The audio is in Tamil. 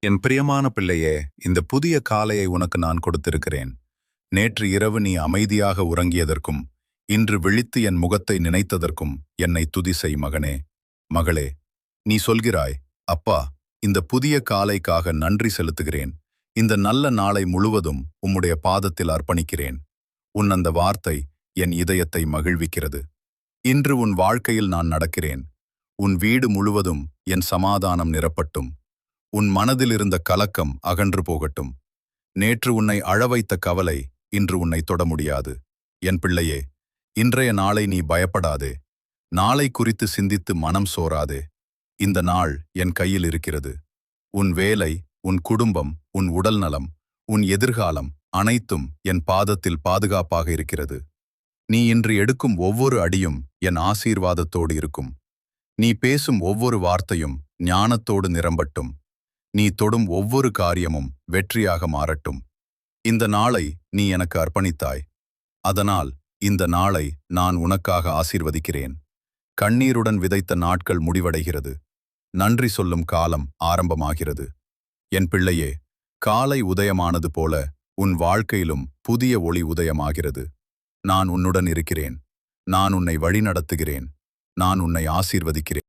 என் பிரியமான பிள்ளையே, இந்த புதிய காலையை உனக்கு நான் கொடுத்திருக்கிறேன். நேற்று இரவு நீ அமைதியாக உறங்கியதற்கும், இன்று விழித்து என் முகத்தை நினைத்ததற்கும் என்னை துதி செய் மகனே, மகளே. நீ சொல்கிறாய், அப்பா, இந்த புதிய காலைக்காக நன்றி செலுத்துகிறேன். இந்த நல்ல நாளை முழுவதும் உம்முடைய பாதத்தில் அர்ப்பணிக்கிறேன். உன் அந்த வார்த்தை என் இதயத்தை மகிழ்விக்கிறது. இன்று உன் வாழ்க்கையில் நான் நடக்கிறேன். உன் வீடு முழுவதும் என் சமாதானம் நிரப்பட்டும். உன் மனதில் இருந்த கலக்கம் அகன்று போகட்டும். நேற்று உன்னை அழவைத்த கவலை இன்று உன்னை தொட முடியாது. என் பிள்ளையே, இன்றைய நாளை நீ பயப்படாதே. நாளை குறித்து சிந்தித்து மனம் சோராதே. இந்த நாள் என் கையில் இருக்கிறது. உன் வேலை, உன் குடும்பம், உன் உடல்நலம், உன் எதிர்காலம் அனைத்தும் என் பாதத்தில் பாதுகாப்பாக இருக்கிறது. நீ இன்று எடுக்கும் ஒவ்வொரு அடியும் என் ஆசீர்வாதத்தோடு இருக்கும். நீ பேசும் ஒவ்வொரு வார்த்தையும் ஞானத்தோடு நிரம்பட்டும். நீ தொடும் ஒவ்வொரு காரியமும் வெற்றியாக மாறட்டும். இந்த நாளை நீ எனக்கு அர்ப்பணித்தாய். அதனால் இந்த நாளை நான் உனக்காக ஆசீர்வதிக்கிறேன். கண்ணீருடன் விதைத்த நாட்கள் முடிவடைகிறது. நன்றி சொல்லும் காலம் ஆரம்பமாகிறது. என் பிள்ளையே, காலை உதயமானது போல உன் வாழ்க்கையிலும் புதிய ஒளி உதயமாகிறது. நான் உன்னுடன் இருக்கிறேன். நான் உன்னை வழிநடத்துகிறேன். நான் உன்னை ஆசீர்வதிக்கிறேன்.